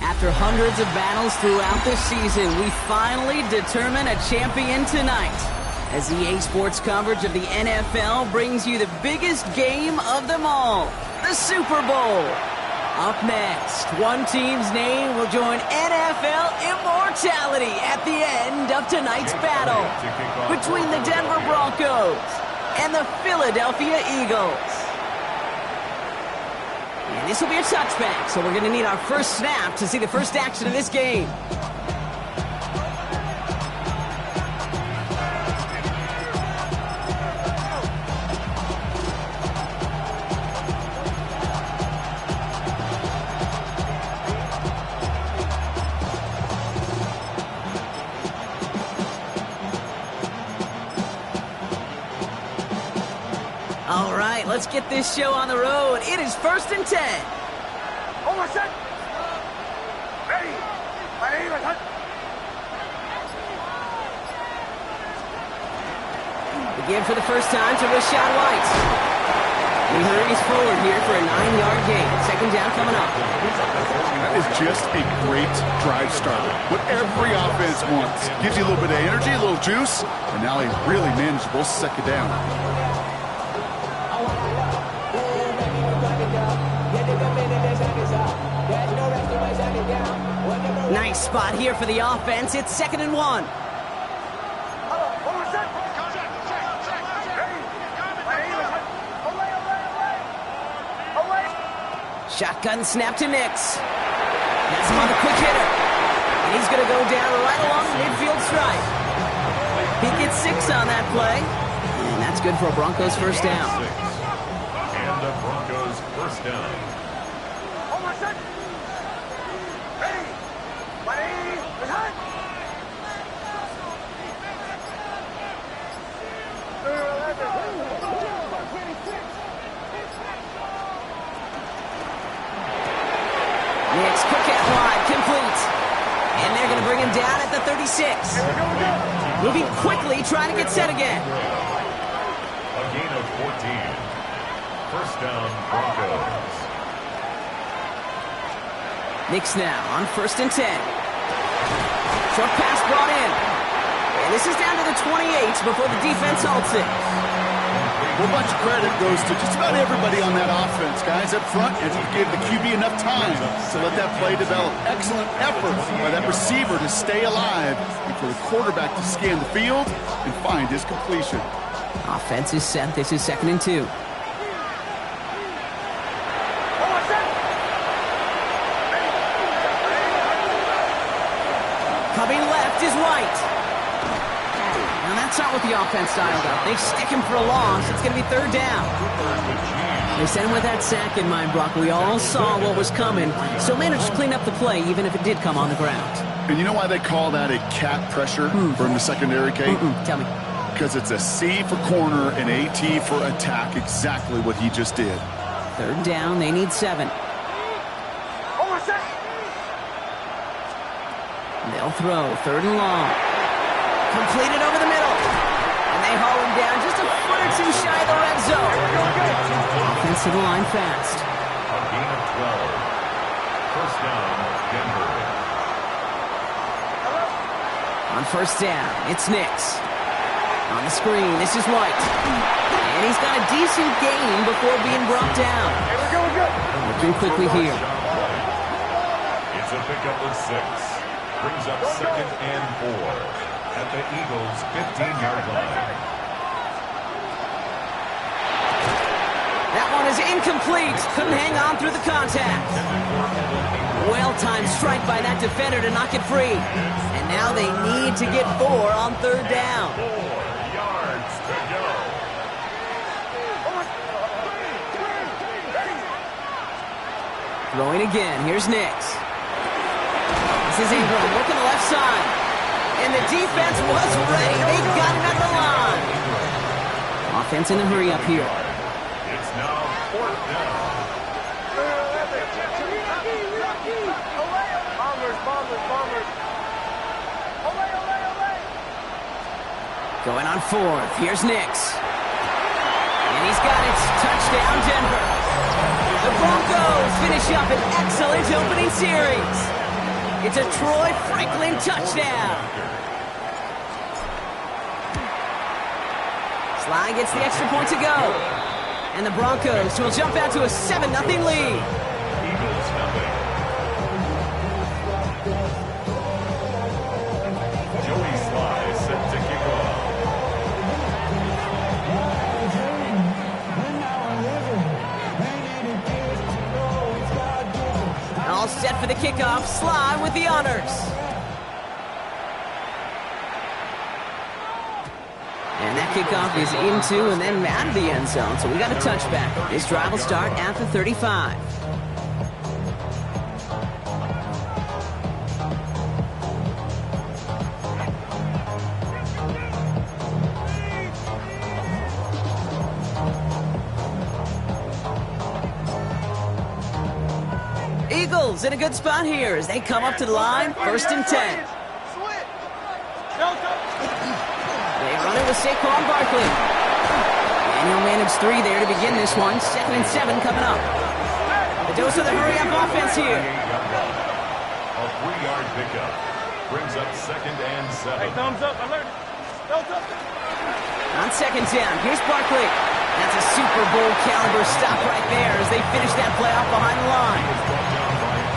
After hundreds of battles throughout the season, we finally determine a champion tonight. As EA Sports coverage of the NFL brings you the biggest game of them all, the Super Bowl. Up next, one team's name will join NFL immortality at the end of tonight's battle between the Denver Broncos and the Philadelphia Eagles. And this will be a touchback, so we're going to need our first snap to see the first action of this game. All right, let's get this show on the road. It is 1st and 10. Again for the first time to Rashad White. He hurries forward here for a 9-yard gain. Second down coming up. That is just a great drive starter. What every offense wants. Gives you a little bit of energy, a little juice, and now a really manageable second down. Nice spot here for the offense. It's 2nd and 1. Shotgun snap to Nix. Has him on the quick hitter. And he's going to go down right along the midfield stripe. He gets 6 on that play. And that's good for a Broncos first down. And a Broncos first down. Nix, quick out wide, complete. And they're going to bring him down at the 36. Moving quickly, trying to get set again. A gain of 14. First down, Broncos. Nix now on 1st and 10. Short pass brought in. And this is down to the 28 before the defense halts it. Well, a bunch of credit goes to just about everybody on that offense, guys up front, and you gave the QB enough time to let that play develop. Excellent effort by that receiver to stay alive and for the quarterback to scan the field and find his completion. Offense is set. This is 2nd and 2. Coming left is White. Now that's not what the offense dialed up. They stick him for a loss. It's going to be 3rd down. They sent him with that sack in mind, Brock. We all saw what was coming, so managed to clean up the play, even if it did come on the ground. And you know why they call that a cat pressure from the secondary, Kate? Tell me. Because it's a C for corner and a T for attack, exactly what he just did. 3rd down, they need 7. They'll throw, 3rd and long. Completed over the middle. And they haul him down just a foot or 2 shy of the red zone. Offense to the line fast. A gain of 12. First down, Denver. On 1st down, it's Nix. On the screen, this is White. And he's got a decent gain before being brought down. Looking quickly here. It's a pickup of 6. Brings up 2nd and 4. At the Eagles' 15-yard line. is incomplete. Couldn't hang on through the contact. Well-timed strike by that defender to knock it free. And now they need to get 4 on third down. 4 yards to go. Throwing again. Here's Nix. This is Ingram working the left side. And the defense was ready. They got it at the line. Offense in a hurry up here. It's now 4th down. Going on 4th. Here's Nix. And he's got it. Touchdown, Denver. The Broncos finish up an excellent opening series. It's a Troy Franklin touchdown. Sly gets the extra point to go. And the Broncos will jump out to a 7-0 lead. Eagles nothing. Joey Sly set to kick off. All set for the kickoff. Sly with the honors. And that kickoff is into and then out of the end zone. So we got a touchback. This drive will start at the 35. Eagles in a good spot here as they come up to the line. 1st and 10. They run it with Saquon Barkley. And he'll manage 3 there to begin this one. 2nd and 7 coming up. The dose of the hurry-up offense here. A 3-yard pickup brings up 2nd and 7. Hey, thumbs up, alert. On 2nd down, here's Barkley. That's a Super Bowl caliber stop right there as they finish that play off behind the line.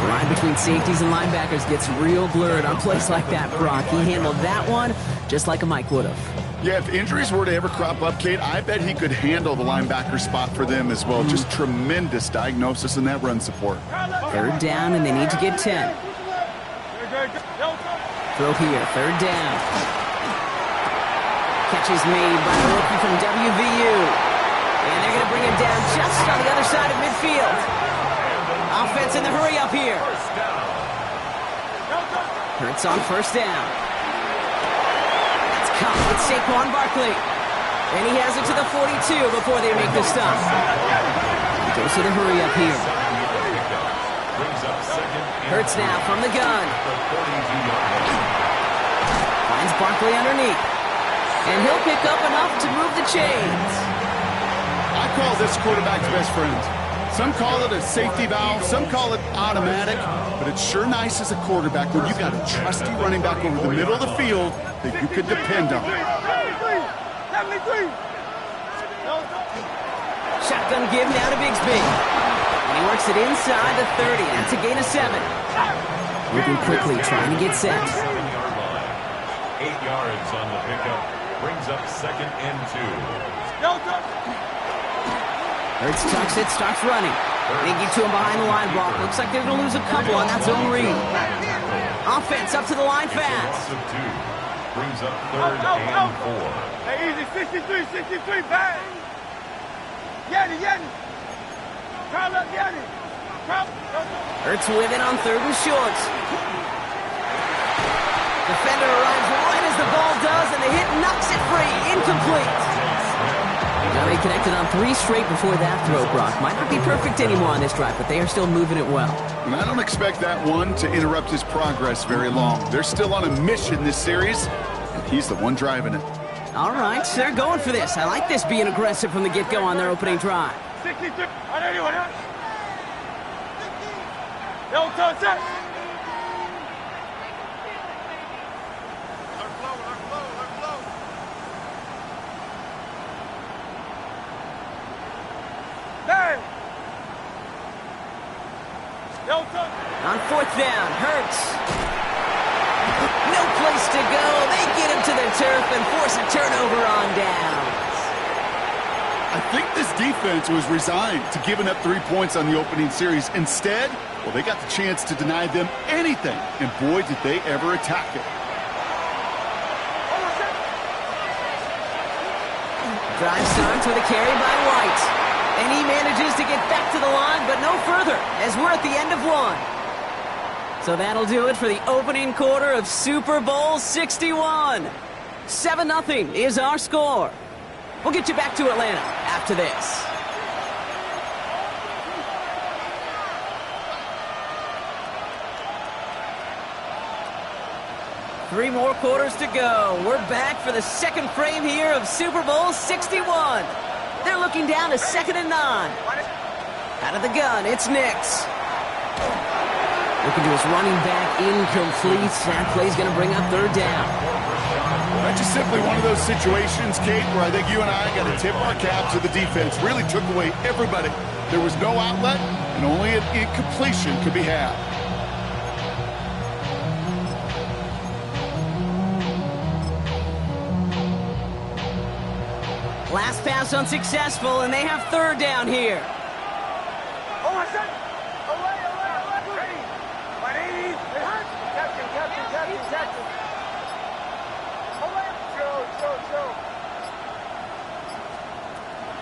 The line between safeties and linebackers gets real blurred on plays like that, Brock. He handled that one just like a Mike would have. Yeah, if injuries were to ever crop up, Kate, I bet he could handle the linebacker spot for them as well. Just tremendous diagnosis in that run support. 3rd down, and they need to get 10. Throw here, 3rd down. Catch is made by the rookie from WVU. And they're going to bring him down just on the other side of midfield. Offense in the hurry up here. Hurts on 1st down. That's caught with Saquon Barkley. And he has it to the 42 before they make the stop. Goes to the hurry up here. Hurts now from the gun. Finds Barkley underneath. And he'll pick up enough to move the chains. I call this quarterback's best friend. Some call it a safety valve, some call it automatic, but it's sure nice as a quarterback when you got a trusty running back over the middle of the field that you could depend on. Shotgun give now to Bigsby. And he works it inside the 30. That's a gain of 7. Moving quickly, trying to get set. 7-yard line. 8 yards on the pickup. Brings up 2nd and 2. Hurts tucks it, starts running. They get to him behind the line block. Looks like they're going to lose a couple on that zone read. Offense up to the line fast. Loss of 2. Brings up 3rd and 4. Hey, easy, 63, bang. Yanni. Curl up, Yanni. Hurts with it on 3rd and short. Defender arrives right as the ball does, and the hit knocks it free. Incomplete. Now they connected on 3 straight before that throw, Brock. Might not be perfect anymore on this drive, but they are still moving it well. And I don't expect that one to interrupt his progress very long. They're still on a mission this series, and he's the one driving it. All right, they're going for this. I like this being aggressive from the get-go on their opening drive. 63. On anyone, huh? Yo, touch that. On 4th down, Hurts. No place to go. They get him to the turf and force a turnover on downs. I think this defense was resigned to giving up 3 points on the opening series. Instead, well, they got the chance to deny them anything, and boy, did they ever attack it. Drive starts with a carry by White. And he manages to get back to the line, but no further, as we're at the end of one. So that'll do it for the opening quarter of Super Bowl 61. 7-0 is our score. We'll get you back to Atlanta after this. Three more quarters to go. We're back for the second frame here of Super Bowl 61. They're looking down to 2nd and 9. Out of the gun, it's Nix. Looking to his running back, incomplete. That play's going to bring up 3rd down. That's just simply one of those situations, Kate, where I think you and I got to tip our cap to the defense. Really took away everybody. There was no outlet, and only an incompletion could be had. Last pass unsuccessful, and they have 3rd down here.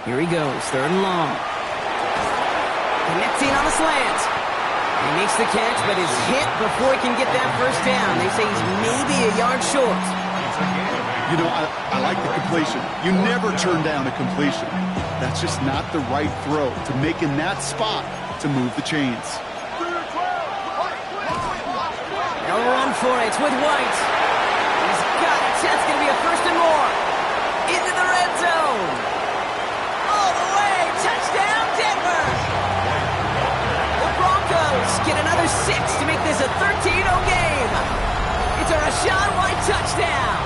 Here he goes, 3rd and long. Connecting on a slant. He makes the catch, but is hit before he can get that 1st down. They say he's maybe a yard short. You know, I like the completion. You never turn down a completion. That's just not the right throw to make in that spot to move the chains. They'll run for it with White. He's got it. That's going to be a 1st and more. Into the red zone. All the way. Touchdown, Denver. The Broncos get another 6 to make this a 13-0 game. It's a Rachaad White touchdown.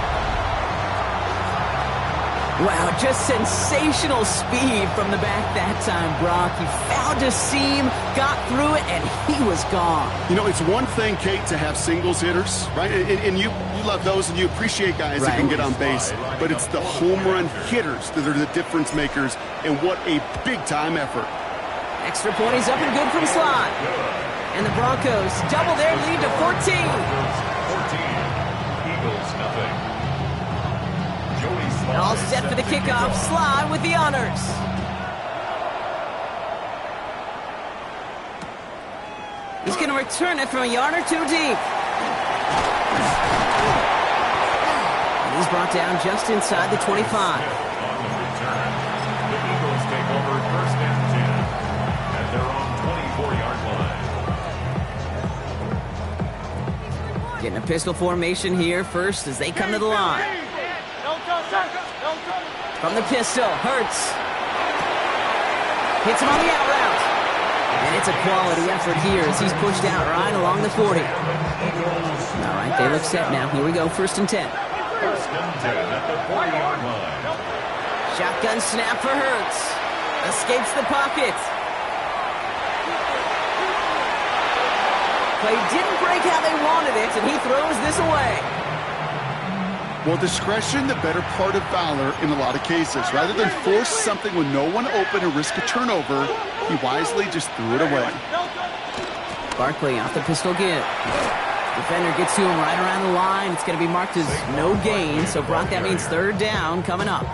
Wow, just sensational speed from the back that time, Brock. He found a seam, got through it, and he was gone. You know, it's one thing, Kate, to have singles hitters, right? And you love those, and you appreciate guys that can get on base. But it's the home run hitters that are the difference makers, and what a big-time effort. Extra point, he's up and good from slot. And the Broncos double their lead to 14. 14, Eagles nothing. All set for the kickoff. Sly with the honors. He's going to return it from a yard or 2 deep. And he's brought down just inside the 25. On the return, the Eagles take over 1st and 10 at their own 24-yard line. Getting a pistol formation here first as they come to the line. From the pistol, Hurts. Hits him on the out route. And it's a quality effort here as he's pushed out right along the 40. All right, they look set now. Here we go, 1st and 10. 1st and 10 at the 40-yard line. Shotgun snap for Hurts. Escapes the pocket. Play didn't break how they wanted it, and he throws this away. Well, discretion, the better part of valor in a lot of cases. Rather than force something with no one open and risk a turnover, he wisely just threw it away. Barkley off the pistol give. Defender gets to him right around the line. It's going to be marked as no gain. So, Brock, that means 3rd down coming up.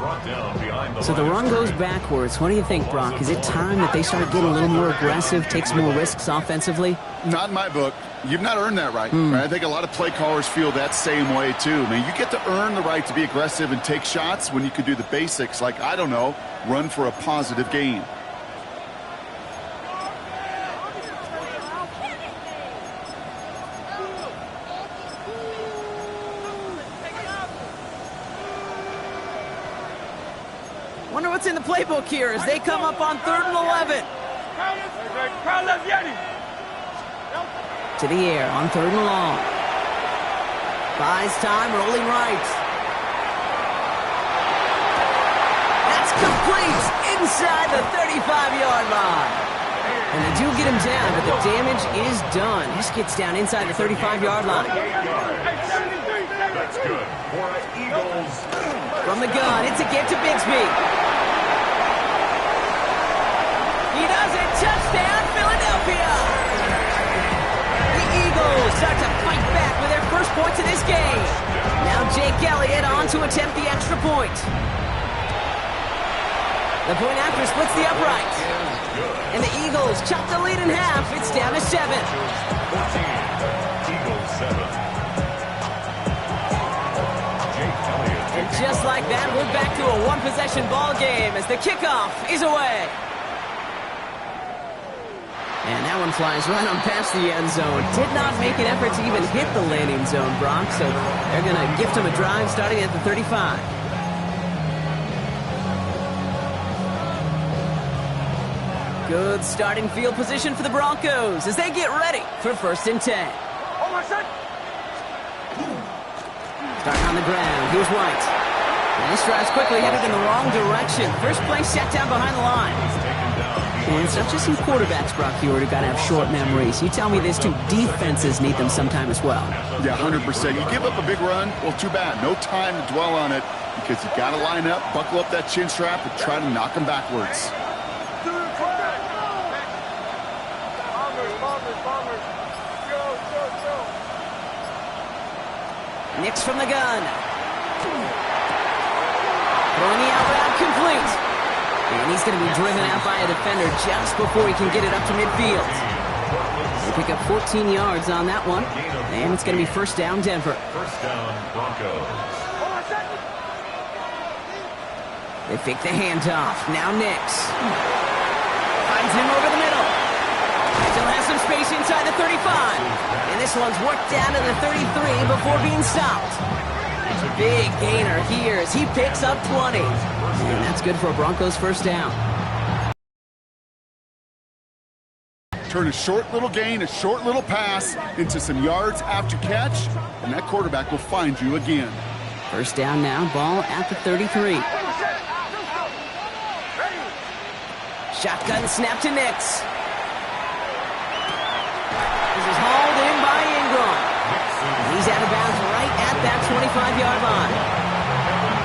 So the run goes backwards. What do you think, Brock? Is it time that they start getting a little more aggressive, take some more risks offensively? Not in my book. You've not earned that right. I think a lot of play callers feel that same way, too. I mean, you get to earn the right to be aggressive and take shots when you can do the basics, like, I don't know, run for a positive gain. Wonder what's in the playbook here as they come up on 3rd and 11. To the air on 3rd and long. Buys time, rolling right. That's complete inside the 35-yard line. And they do get him down, but the damage is done. Just gets down inside the 35-yard line. That's good for the Eagles. From the gun, it's a get to Bigsby. point to this game. Now Jake Elliott on to attempt the extra point. The point after splits the upright. And the Eagles chop the lead in half. It's down to 7. 14, Eagles 7. And just like that, we're back to a one-possession ball game as the kickoff is away. And that one flies right on past the end zone. Did not make an effort to even hit the landing zone, Brock, so they're going to gift him a drive starting at the 35. Good starting field position for the Broncos as they get ready for 1st and 10. Starting on the ground, here's White. And this drive's quickly headed in the wrong direction. First play set down behind the line. And it's not just some quarterbacks, Brock Hewitt, who got to have short memories. You tell me this too, defenses need them sometime as well. Yeah, 100%. You give up a big run, well, too bad. No time to dwell on it because you got to line up, buckle up that chin strap, and try to knock them backwards. Nix from the gun. Throwing the out route complete. And he's going to be driven out by a defender just before he can get it up to midfield. They pick up 14 yards on that one. And it's going to be 1st down Denver. 1st down Broncos. They fake the handoff. Now Nix. Finds him over the middle. Still has some space inside the 35. And this one's worked down to the 33 before being stopped. Big gainer here as he picks up 20. And that's good for a Broncos 1st down. Turn a short little gain, a short little pass into some yards after catch, and that quarterback will find you again. 1st down now, ball at the 33. Shotgun snap to Nix. This is hauled in by Ingram. He's out of bounds right at that 25-yard line.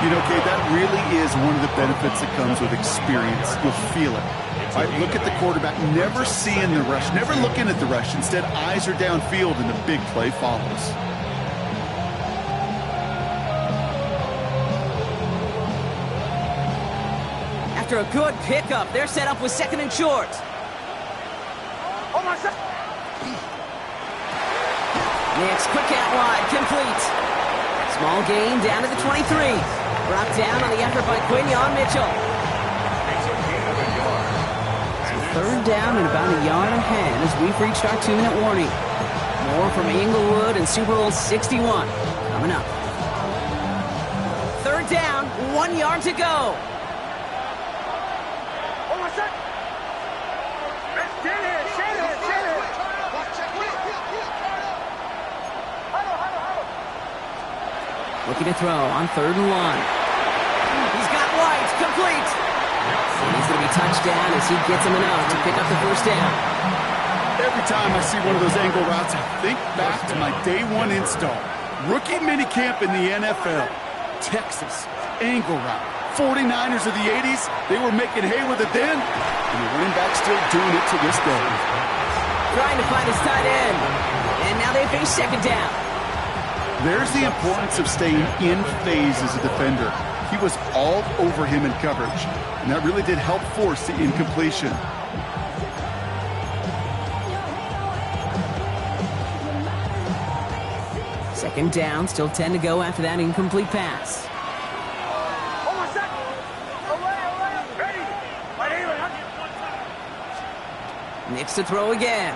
You know, Kate, that really is one of the benefits that comes with experience. You'll feel it. Right, look at the quarterback, never seeing the rush, never looking at the rush. Instead, eyes are downfield, and the big play follows. After a good pickup, they're set up with 2nd and short. Nix, quick out wide, complete. Small gain down to the 23. Brought down on the effort by Quinion Mitchell. So 3rd down and about a yard ahead as we've reached our 2-minute warning. More from Inglewood and Super Bowl 61 coming up. 3rd down, 1 yard to go. Looking to throw on 3rd and 1. He's got White, complete. And he's going to be touched down as he gets him enough to pick up the 1st down. Every time I see one of those angle routes, I think back to my day 1 install. Rookie minicamp in the NFL. Texas, angle route. 49ers of the 80s, they were making hay with it then, and the running back still doing it to this day. Trying to find his tight end. And now they face 2nd down. There's the importance of staying in phase as a defender. He was all over him in coverage, and that really did help force the incompletion. Second down, still 10 to go after that incomplete pass. Nix to throw again.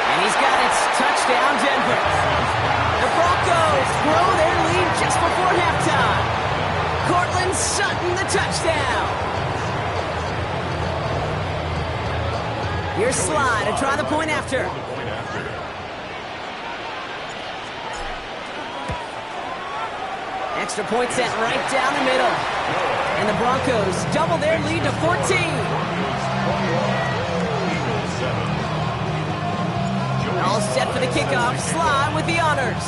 And he's got it. Touchdown, Denver. The Broncos grow their lead just before halftime. Cortland Sutton, the touchdown. Here's Sly to try the point after. Extra point set right down the middle. And the Broncos double their lead to 14. All set for the kickoff. Sly with the honors.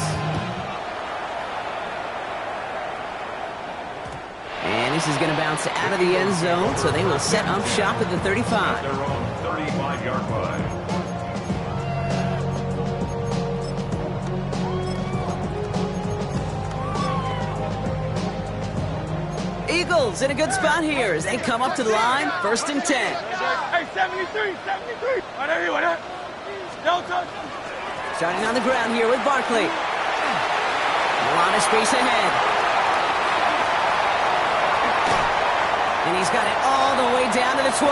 And this is going to bounce out of the end zone, so they will set up shop at the 35. Their own 35-yard line. Eagles in a good spot here as they come up to the line, 1st and 10. Hey, 73, 73. Starting on the ground here with Barkley. A lot of space ahead. And he's got it all the way down to the 12.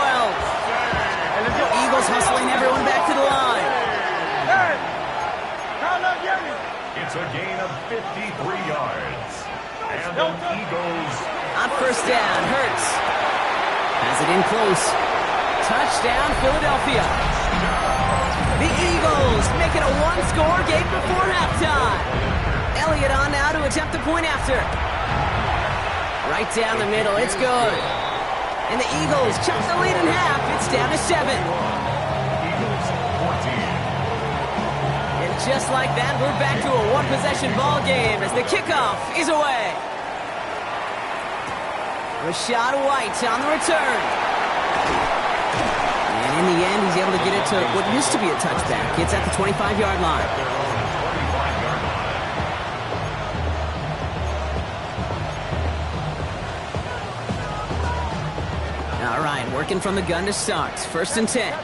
Eagles hustling everyone back to the line. It's a gain of 53 yards. And the Eagles... On 1st down, Hurts has it in close. Touchdown, Philadelphia. The Eagles make it a one-score game before halftime. Elliott on now to attempt the point after. Right down the middle, it's good. And the Eagles chop the lead in half. It's down to 7. Eagles 14. And just like that, we're back to a one-possession ball game as the kickoff is away. Rashad White on the return. And in the end, he's able to get it to what used to be a touchback. It's at the 25-yard line. All right, working from the gun to start. 1st and 10.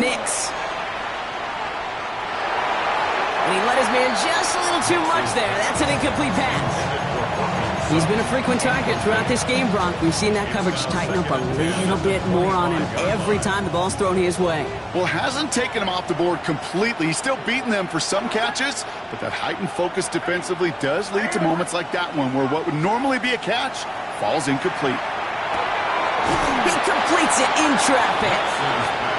Nix. And he let his man just a little too much there. That's an incomplete pass. He's been a frequent target throughout this game, Bronk. We've seen that coverage tighten up a little bit more on him every time the ball's thrown his way. Well, hasn't taken him off the board completely. He's still beating them for some catches, but that heightened focus defensively does lead to moments like that one where what would normally be a catch falls incomplete. He completes it in traffic.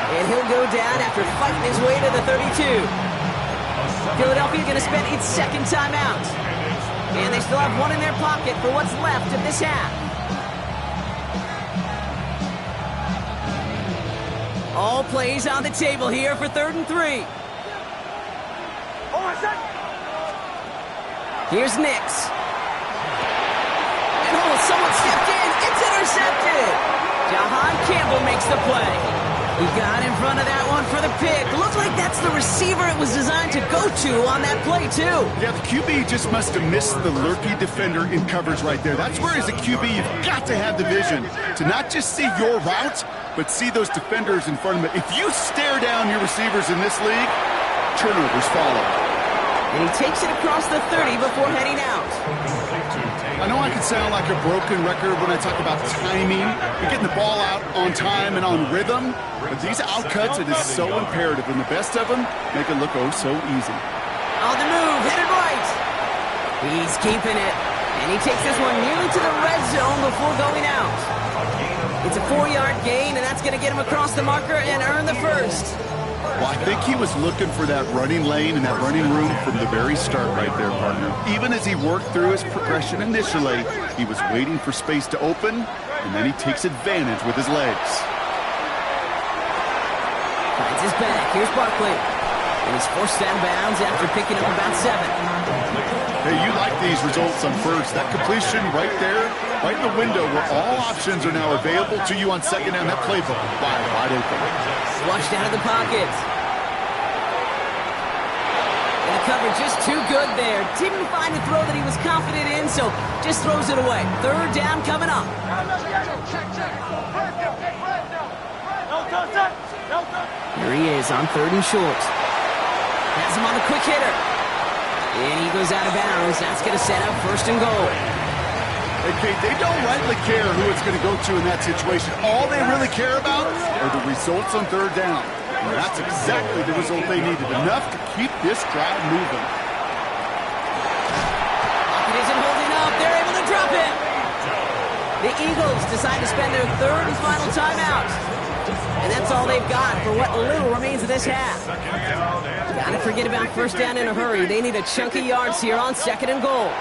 And he'll go down after fighting his way to the 32. Philadelphia going to spend its 2nd timeout. And they still have one in their pocket for what's left of this half. All plays on the table here for 3rd and 3. Here's Nix. And someone stepped in. It's intercepted. Jahan Campbell makes the play. He got in front of that one for the pick. Looks like that's the receiver it was designed to go to on that play, too. Yeah, the QB just must have missed the lurky defender in coverage right there. That's where, as a QB, you've got to have the vision to not just see your route, but see those defenders in front of them. If you stare down your receivers in this league, turnovers follow. And he takes it across the 30 before heading out. I know I can sound like a broken record when I talk about timing and getting the ball out on time and on rhythm, but these outcuts, it is so imperative, and the best of them make it look oh so easy. On the move, headed right. He's keeping it, and he takes this one nearly to the red zone before going out. It's a 4-yard gain, and that's going to get him across the marker and earn the 1st. Well, I think he was looking for that running lane and that running room from the very start right there, partner. Even as he worked through his progression initially, he was waiting for space to open, and then he takes advantage with his legs. Finds his back. Here's Barkley. And he's forced out of bounds after picking up about 7. Hey, you like these results on first. That completion right there, right in the window where all options are now available to you on 2nd down. That playbook wide open. Flushed out of the pocket. And the coverage just too good there. Didn't find a throw that he was confident in, so just throws it away. 3rd down coming up. Here he is on 3rd and short. Has him on the quick hitter. And he goes out of bounds. That's going to set up 1st and goal. Hey, Kate, they don't rightly care who it's going to go to in that situation. All they really care about are the results on 3rd down. And that's exactly the result they needed. Enough to keep this drive moving. Pocket isn't holding up. They're able to drop it. The Eagles decide to spend their 3rd and final timeout. And that's all they've got for what little remains of this half. Gotta forget about 1st down in a hurry. They need a chunky yards here on 2nd and goal.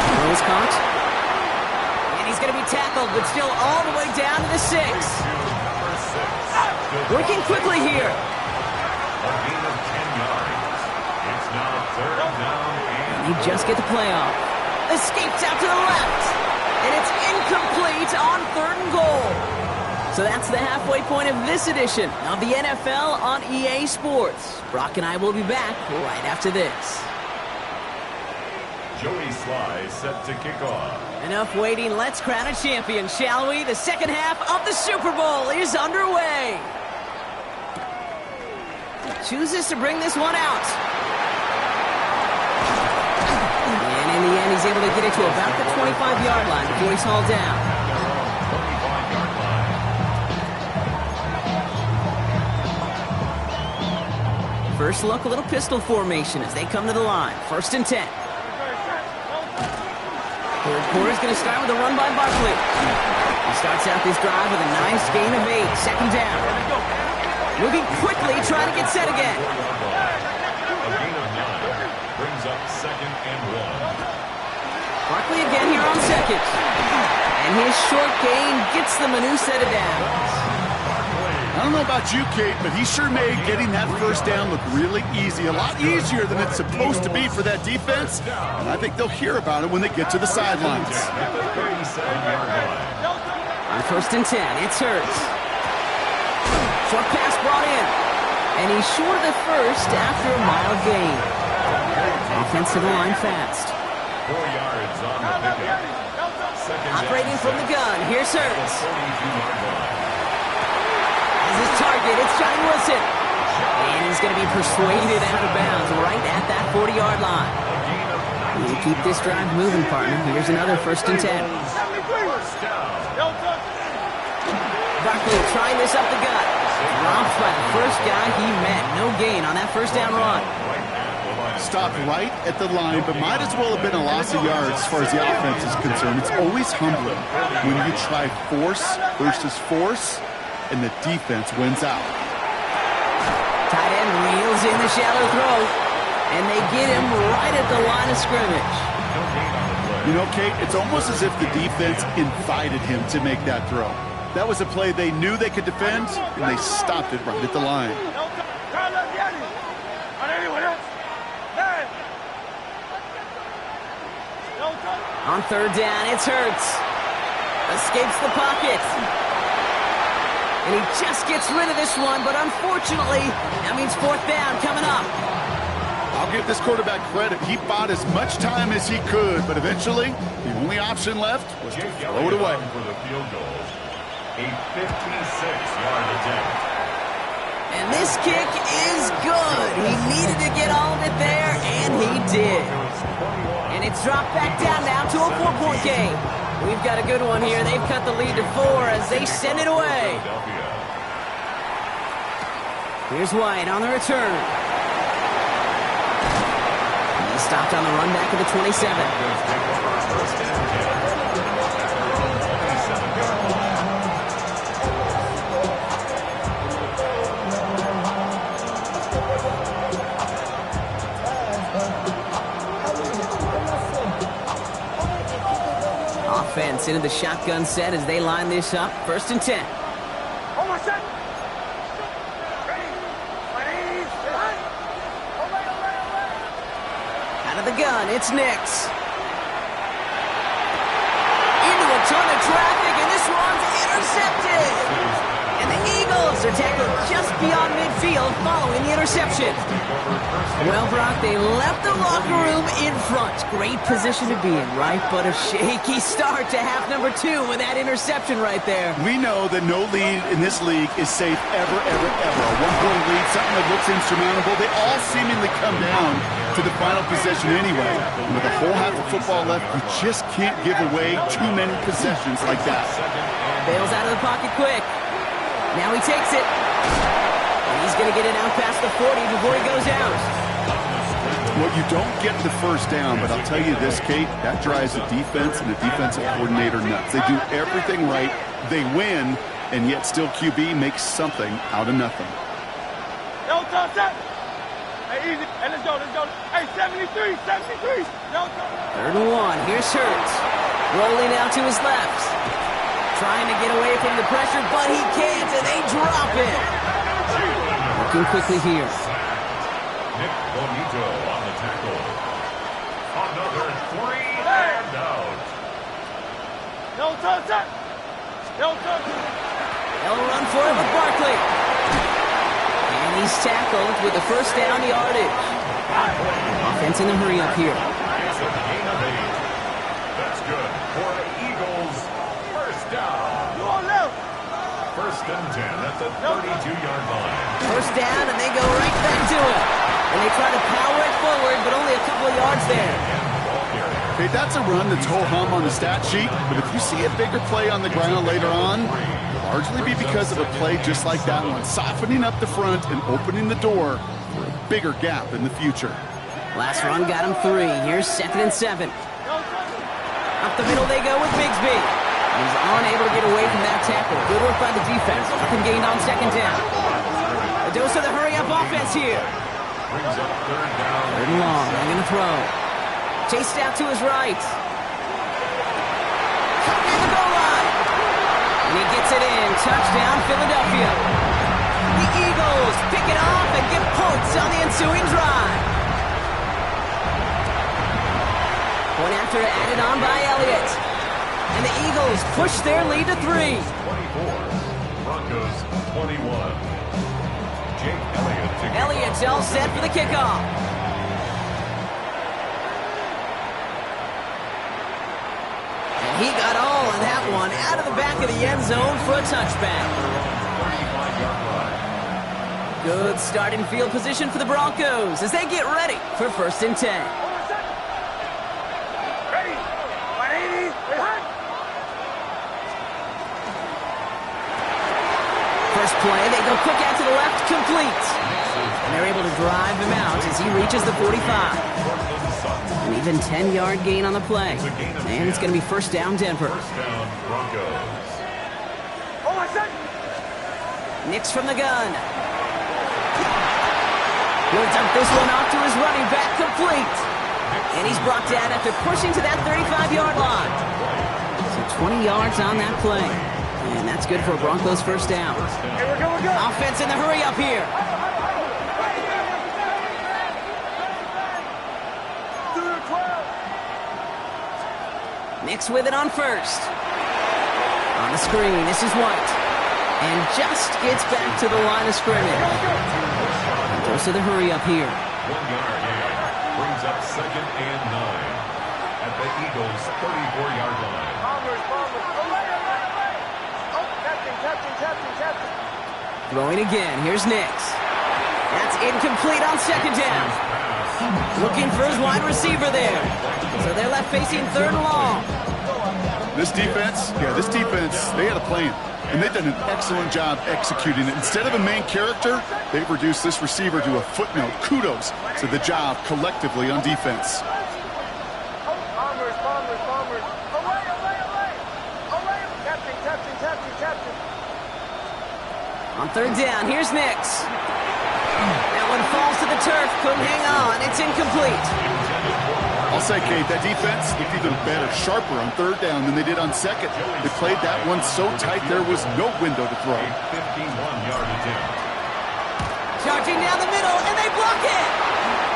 Throw is caught. And he's gonna be tackled, but still all the way down to the 6. Working quickly here. And he just get the play off. Escapes out to the left. And it's incomplete on 3rd and goal. So that's the halfway point of this edition of the NFL on EA Sports. Brock and I will be back right after this. Joey Sly set to kick off. Enough waiting. Let's crown a champion, shall we? The second half of the Super Bowl is underway. Chooses to bring this one out. And in the end, he's able to get it to about the 25-yard line before he's hauled down. 25-yard line. First look, a little pistol formation as they come to the line. 1st and 10. Third quarter is going to start with a run by Barkley. He starts out this drive with a nice gain of 8. 2nd down. Moving quickly, trying to get set again. A gain of 9 brings up 2nd and 1. Barkley again here on 2nd. And his short gain gets them a new set of downs. I don't know about you, Kate, but he sure made getting that first down look really easy. A lot easier than it's supposed to be for that defense. And I think they'll hear about it when they get to the sidelines. On 1st and 10, it's Hurts. Short pass brought in. And he's short of the first after a mild gain. Offense to the line fast. 4 yards on the pickup. Operating from the gun, here's Hurts. As his target, it's Johnny Wilson. And he's going to be persuaded out of bounds right at that 40-yard line. You keep this drive moving, partner. Here's another 1st and 10. Barkley trying this up the gut. Dropped by the first guy he met. No gain on that 1st down run. Stopped right at the line, but might as well have been a loss of yards as far as the offense is concerned. It's always humbling when you try force versus force, and the defense wins out. Tight end reels in the shallow throw, and they get him right at the line of scrimmage. You know, Kate, it's almost as if the defense invited him to make that throw. That was a play they knew they could defend, and they stopped it right at the line. On 3rd down, it's Hurts. Escapes the pocket. And he just gets rid of this one, but unfortunately, that means 4th down coming up. I'll give this quarterback credit. He bought as much time as he could, but eventually, the only option left was to throw it away. For the field goal, a 56-yard attempt. And this kick is good. He needed to get all of it there, and he did. And it's dropped back down now to a 4-point game. We've got a good one here. They've cut the lead to 4 as they send it away. Here's White on the return. He stopped on the run back at the 27. Offense into the shotgun set as they line this up. 1st and 10. Out of the gun, it's Nix. Into a ton of traffic, and this one's intercepted. And the Eagles are tackled just beyond midfield following the interception. Well, Brock, they left the locker room in front. Great position to be in, right? But a shaky start to half number 2 with that interception right there. We know that no lead in this league is safe ever, ever, ever. A 1-point lead, something that looks insurmountable. They all seemingly come down to the final possession anyway. And with a whole half of football left, you just can't give away too many possessions like that. Bails out of the pocket quick. Now he takes it. And he's going to get it out past the 40 before he goes out. Well, you don't get the 1st down, but I'll tell you this, Kate, that drives the defense and the defensive coordinator nuts. They do everything right, they win, and yet still QB makes something out of nothing. Hey, easy. Hey, let's go. Hey, 73. 3rd and 1. Here's Hurts. Rolling out to his left. Trying to get away from the pressure, but he can't, and they drop it. Looking quickly here. Nick Bonito on the tackle. Another 3 and out. They'll run for it with Barkley. And he's tackled with the 1st down yardage. Offense in a hurry up here. at the 32-yard line. First down, and they go right back to it. And they try to power it forward, but only a couple of yards there. Okay, that's a run that's ho-hum on the stat sheet, but if you see a bigger play on the ground later on, it'll largely be because of a play just like that one, softening up the front and opening the door for a bigger gap in the future. Last run got him 3. Here's 2nd and 7. Up the middle they go with Bigsby. He's unable to get away from that tackle. Good work by the defense. Nothing gained on 2nd down. A dose of the hurry-up offense here. Brings up 3rd down. 3rd and long. They're going to throw. Chased out to his right. Covering the goal line. And he gets it in. Touchdown, Philadelphia. The Eagles pick it off and get points on the ensuing drive. Point after added on by Elliott. And the Eagles push their lead to 3. 24. Broncos 21. Jake Elliott. Elliott's all set for the kickoff. And he got all of that one out of the back of the end zone for a touchback. 35-yard line. Good starting field position for the Broncos as they get ready for 1st and 10. First play, they go quick out to the left, complete. And they're able to drive him out as he reaches the 45. An even 10-yard gain on the play. And it's going to be 1st down, Denver. 1st down, Broncos. Nix from the gun. He'll dump this one off to his running back, complete. And he's brought down after pushing to that 35-yard line. So 20 yards on that play. And that's good for a Broncos 1st down. Offense in the hurry up here. Nix with it on 1st. On the screen, this is White. And just gets back to the line of scrimmage. Goes to the hurry up here. 1-yard gain. Brings up 2nd and 9 at the Eagles' 34-yard line. Throwing again. Here's Nix. That's incomplete on 2nd down. Looking for his wide receiver there. So they're left facing 3rd and long. This defense, they had a plan. And they've done an excellent job executing it. Instead of a main character, they've reduced this receiver to a footnote. Kudos to the job collectively on defense. On 3rd down, here's Nix. That one falls to the turf, couldn't hang on. It's incomplete. I'll say, Kate, that defense looked even better, sharper on 3rd down than they did on 2nd. They played that one so tight there was no window to throw. 51-yard attempt. Charging down the middle, and they block it.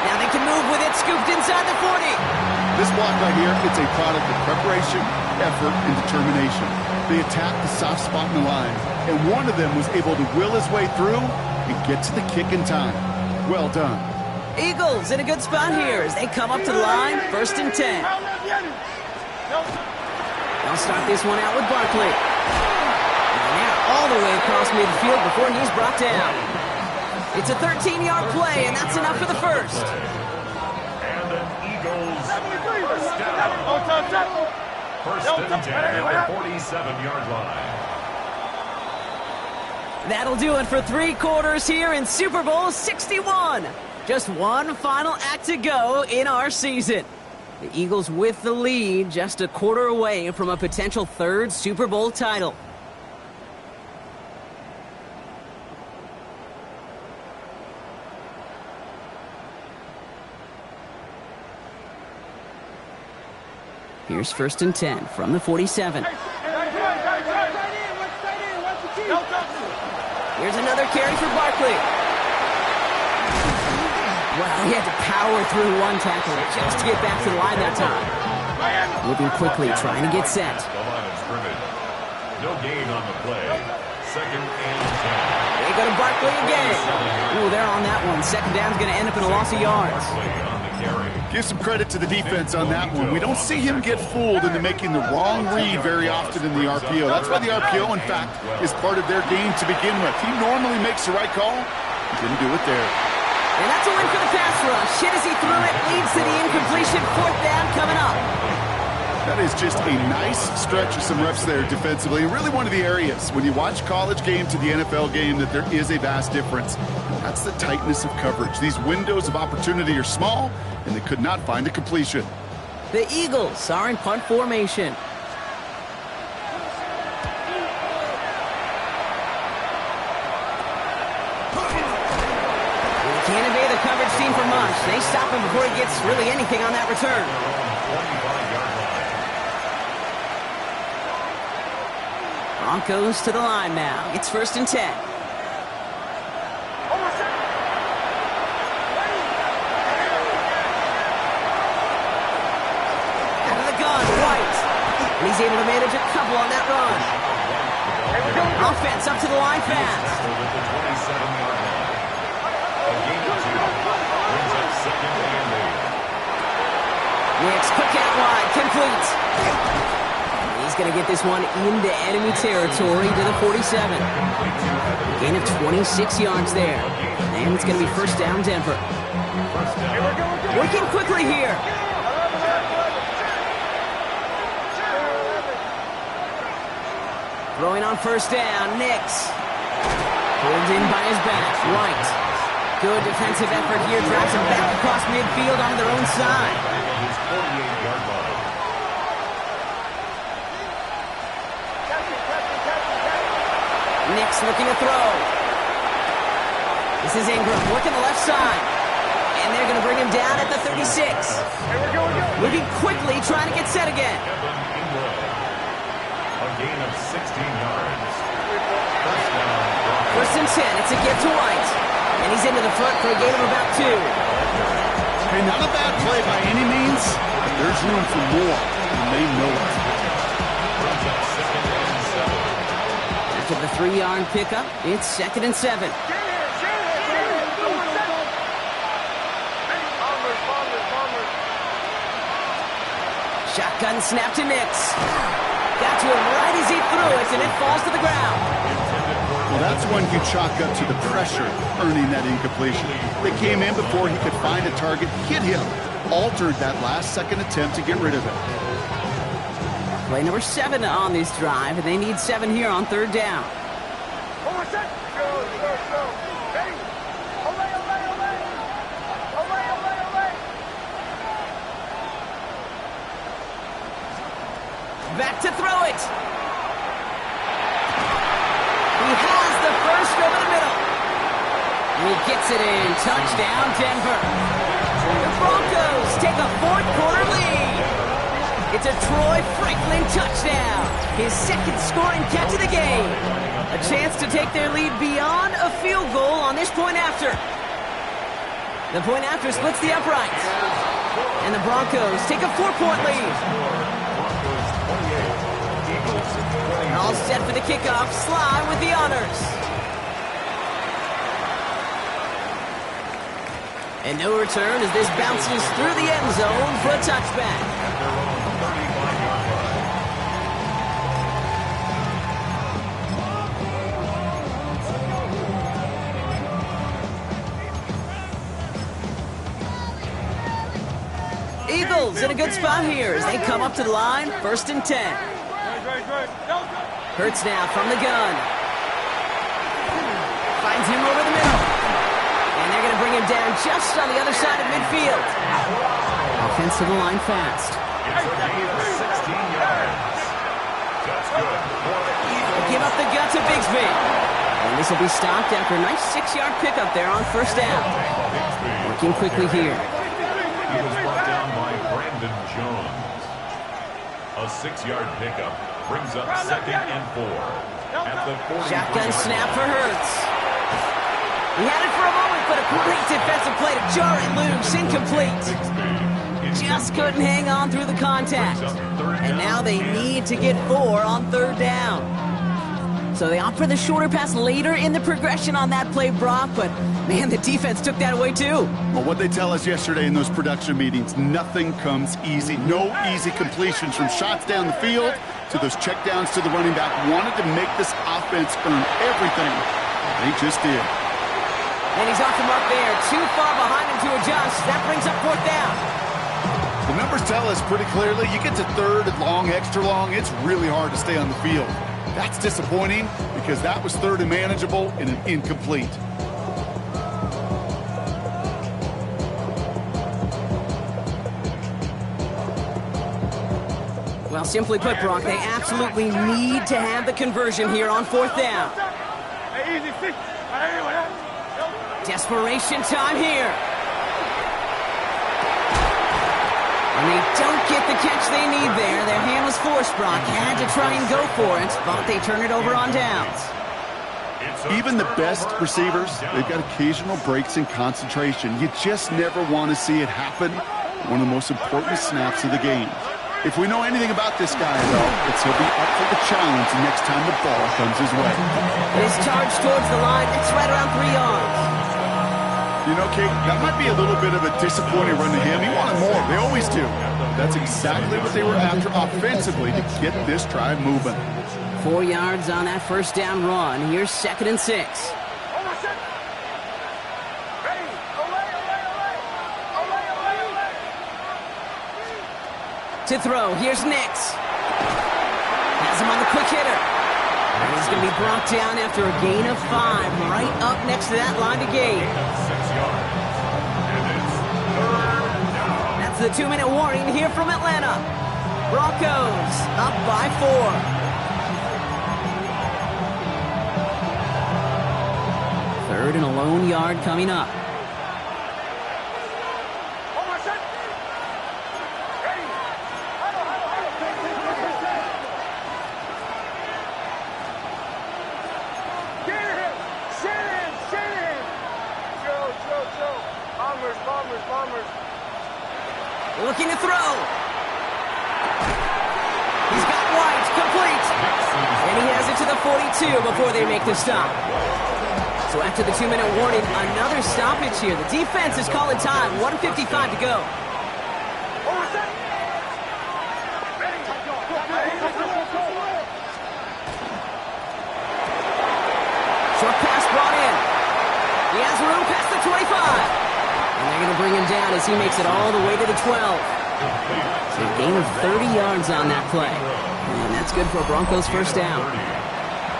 Now they can move with it, scooped inside the 40. This block right here, it's a product of preparation, effort, and determination. They attacked the soft spot in the line, and one of them was able to will his way through and get to the kick in time. Well done. Eagles in a good spot here as they come up to the line, 1st and 10. They'll start this one out with Barkley. And now all the way across midfield before he's brought down. It's a 13-yard play, and that's enough for the 1st. And an Eagles 1st down. 1st and 10 at the 47-yard line. That'll do it for 3 quarters here in Super Bowl 61. Just one final act to go in our season. The Eagles with the lead, just a quarter away from a potential 3rd Super Bowl title. Here's 1st and 10 from the 47. Here's another carry for Barkley. Well, he had to power through one tackle just to get back to the line that time. Moving quickly, trying to get set. The line of scrimmage. No gain on the play. 2nd and 10. They go to Barkley again. Ooh, they're on that one. 2nd down's going to end up in a loss of yards. Barkley on the carry. Give some credit to the defense on that one. We don't see him get fooled into making the wrong read very often in the RPO. That's why the RPO, in fact, is part of their game to begin with. He normally makes the right call. He didn't do it there. And that's a win for the pass rush. Hit as he threw it, leads to the incompletion. 4th down coming up. That is just a nice stretch of some reps there defensively. Really one of the areas, when you watch college game to the NFL game, that there is a vast difference. That's the tightness of coverage. These windows of opportunity are small, and they could not find a completion. The Eagles are in punt formation. They can't evade the coverage team for much. They stop him before he gets really anything on that return. Broncos to the line now. It's 1st and 10. Out of the gun, White. And he's able to manage a couple on that run. Offense up to the line fast. Next, quick out wide, complete. He's going to get this one into enemy territory to the 47. Gain of 26 yards there. And it's going to be 1st down, Denver. Working quickly here. Throwing on 1st down, Nix. Pulled in by his back, White. Good defensive effort here, drives him back across midfield on their own side. Nix looking to throw. This is Ingram working the left side. And they're going to bring him down at the 36. Moving quickly, trying to get set again. A gain of 16 yards. 1st and 10. It's a give to White. And he's into the front for a gain of about 2. Hey, not a bad play by any means. There's room for more, and they know it. After the 3-yard pickup, it's 2nd and 7. Shotgun snap to Nix. Got to him right as he threw it, and it falls to the ground. Well, that's when you chalk up to the pressure, earning that incompletion. They came in before he could find a target, hit him, altered that last-second attempt to get rid of it. Play number 7 on this drive, and they need 7 here on 3rd down. Back to throw it. He has the first over the middle. He gets it in. Touchdown, Denver. The Broncos take a 4th-quarter lead. It's a Troy Franklin touchdown. His 2nd scoring catch of the game. A chance to take their lead beyond a field goal on this point after. The point after splits the uprights. And the Broncos take a 4-point lead. All set for the kickoff. Sly with the honors. And no return as this bounces through the end zone for a touchback. Eagles in a good spot here as they come up to the line. 1st and 10. Hurts now from the gun. Finds him over the middle. And they're going to bring him down just on the other side of midfield. Offense to the line fast. Give up the gut to Bigsby. And this will be stopped after a nice 6-yard pickup there on 1st down. Working quickly here. He was brought down by Brandon Jones. A 6-yard pickup brings up 2nd and 4. At the 40. Shotgun snap for Hurts. He had it for a moment, but a great defensive play to jar it loose. Incomplete. Just couldn't hang on through the contact. And now they need to get 4 on 3rd down. So they opt for the shorter pass later in the progression on that play, Brock, but Man, the defense took that away too. Well, what they tell us yesterday in those production meetings, nothing comes easy. No easy completions from shots down the field to those checkdowns to the running back. Wanted to make this offense earn everything. They just did. And he's off the mark there. Too far behind him to adjust. That brings up 4th down. The numbers tell us pretty clearly, you get to 3rd and long, extra long, it's really hard to stay on the field. That's disappointing because that was 3rd and manageable and an incomplete. Well, simply put, Brock, they absolutely need to have the conversion here on 4th down. Desperation time here. And they don't get the catch they need there. Their hand was forced, Brock. Had to try and go for it, but they turn it over on downs. Even the best receivers, they've got occasional breaks in concentration. You just never want to see it happen. One of the most important snaps of the game. If we know anything about this guy, though, it's he'll be up for the challenge next time the ball comes his way. His charge towards the line, it's right around 3 yards. You know, Kate, that might be a little bit of a disappointing run to him. He wanted more. They always do. That's exactly what they were after offensively to get this drive moving. 4 yards on that 1st down run. Here's 2nd and 6. To throw, here's Nix. Has him on the quick hitter. And he's going to be brought down after a gain of 5, right up next to that line to gain. 6 yards. And it's 3rd down. That's the 2-minute warning here from Atlanta. Broncos up by 4. 3rd and a lone yard coming up. Looking to throw. He's got White, complete. And he has it to the 42 before they make the stop. So after the 2-minute warning, another stoppage here. The defense is calling time. 1:55 to go. Short pass brought in. He has room past the 25. And they're going to bring him down as he makes it all the way to the 12. So a gain of 30 yards on that play. And that's good for a Broncos 1st down.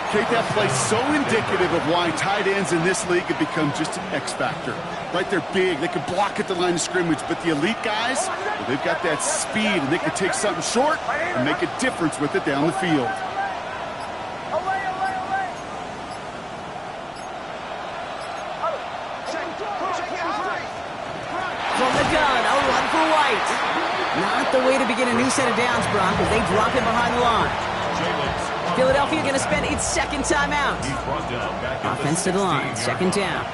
Kate, that play so indicative of why tight ends in this league have become just an X factor. Right, they're big, they can block at the line of scrimmage, but the elite guys, well, they've got that speed, and they can take something short and make a difference with it down the field. From the gun, a run for White. Not the way to begin a new set of downs, Brock, as they drop him behind the line. Philadelphia going to spend its 2nd timeout. Offense to the line, 2nd down.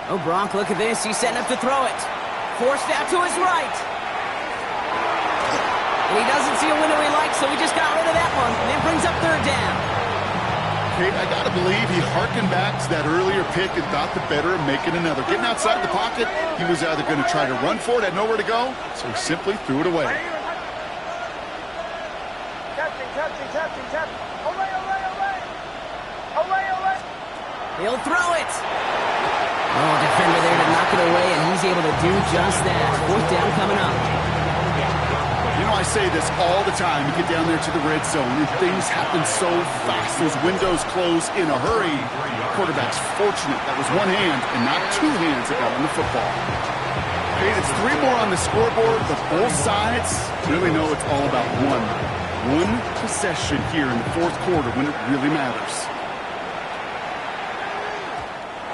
Oh, Brock, look at this. He's setting up to throw it. Forced out to his right. And he doesn't see a window he likes, so he just got rid of that one. And then brings up 3rd down. Kate, I got to believe he harkened back to that earlier pick and thought the better of making another. Getting outside the pocket, he was either going to try to run for it, had nowhere to go, so he simply threw it away. He'll throw it. Oh, defender there to knock it away, and he's able to do just that. 4th down coming up. You know, I say this all the time. You get down there to the red zone, and things happen so fast. Those windows close in a hurry. Quarterback's fortunate. That was one hand and not 2 hands that got on the football. Okay, it's 3 more on the scoreboard, but both sides really know it's all about one possession here in the 4th quarter when it really matters.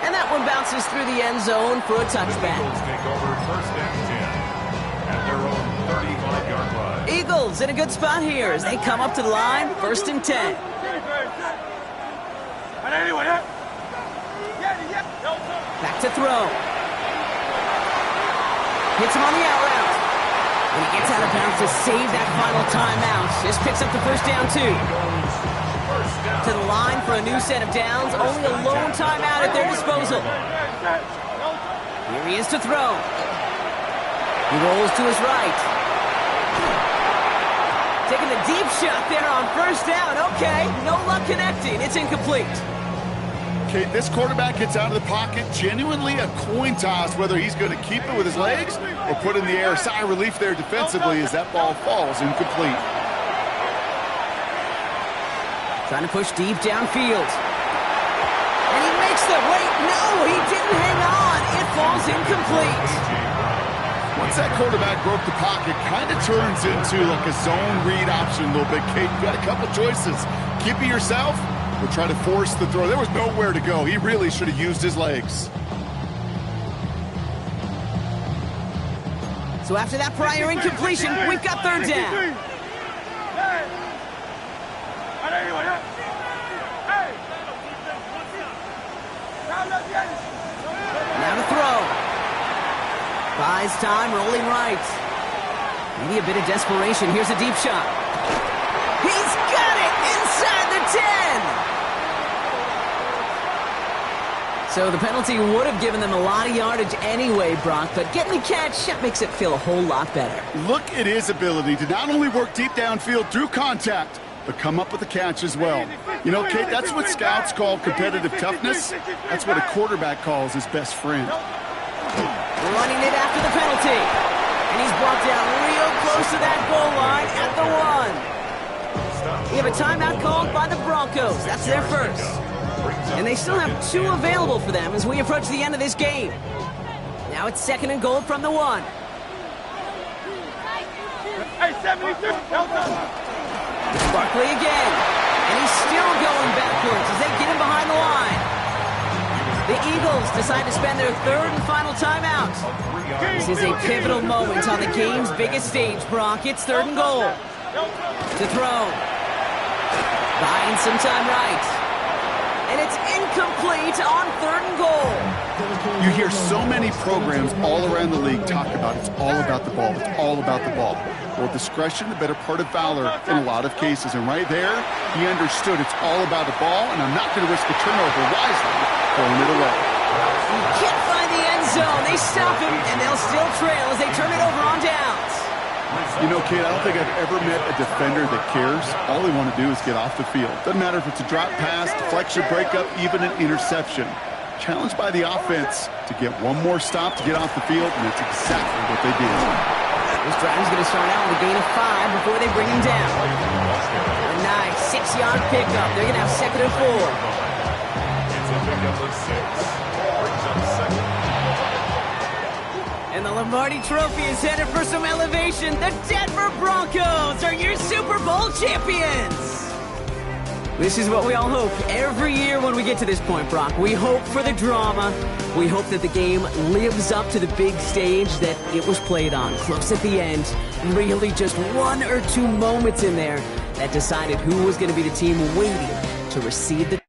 And that one bounces through the end zone for a touchback. Eagles take over 1st and 10 at their own 35-yard line. Eagles in a good spot here as they come up to the line, 1st and 10. Back to throw. Hits him on the out route. And he gets out of bounds to save that final timeout. This picks up the first down, too. To the line for a new set of downs. Only a lone timeout at their disposal. Here he is to throw. He rolls to his right. Taking the deep shot there on first down. Okay, no luck connecting. It's incomplete. Okay, this quarterback gets out of the pocket. Genuinely a coin toss whether he's going to keep it with his legs or put in the air. Sigh of relief there defensively as that ball falls incomplete. Trying to push deep downfield. And he makes the wait. No, he didn't hang on. It falls incomplete. Once that quarterback broke the pocket, kind of turns into like a zone read option a little bit, Kate. You got a couple choices. Keep it yourself or try to force the throw. There was nowhere to go. He really should have used his legs. So after that prior incompletion, we've got third down. Now to throw. Buys time, rolling right. Maybe a bit of desperation. Here's a deep shot. He's got it inside the 10. So the penalty would have given them a lot of yardage anyway, Brock, but getting the catch, that makes it feel a whole lot better. Look at his ability to not only work deep downfield through contact, but come up with the catch as well. You know, Kate, that's what scouts call competitive toughness. That's what a quarterback calls his best friend. Running it after the penalty. And he's brought down real close to that goal line at the 1. We have a timeout called by the Broncos. That's their first. And they still have 2 available for them as we approach the end of this game. Now it's 2nd and goal from the 1. Hey, 72. It's Barkley again. And he's still going backwards as they get him behind the line. The Eagles decide to spend their 3rd and final timeout. This is a pivotal moment on the game's biggest stage, Brock. It's 3rd and goal. To throw. Buying some time right. And it's incomplete on 3rd and goal. You hear so many programs all around the league talk about it's all about the ball. It's all about the ball. Well, discretion, the better part of valor in a lot of cases. And right there, he understood it's all about the ball, and I'm not going to risk a turnover wisely, throwing it away. He can't find the end zone. They stop him, and they'll still trail as they turn it over on downs. You know, Kate, I don't think I've ever met a defender that cares. All they want to do is get off the field. Doesn't matter if it's a drop pass, deflection, breakup, even an interception. Challenged by the offense to get one more stop to get off the field, and that's exactly what they did. This drive is going to start out with a gain of 5 before they bring him down. A nice 6-yard pickup. They're going to have 2nd and 4. It's a pickup of 6. Brings up 2nd. And the Lombardi Trophy is headed for some elevation. The Denver Broncos are your Super Bowl champions. This is what we all hope every year when we get to this point, Brock. We hope for the drama. We hope that the game lives up to the big stage that it was played on. Close at the end. Really just 1 or 2 moments in there that decided who was going to be the team waiting to receive the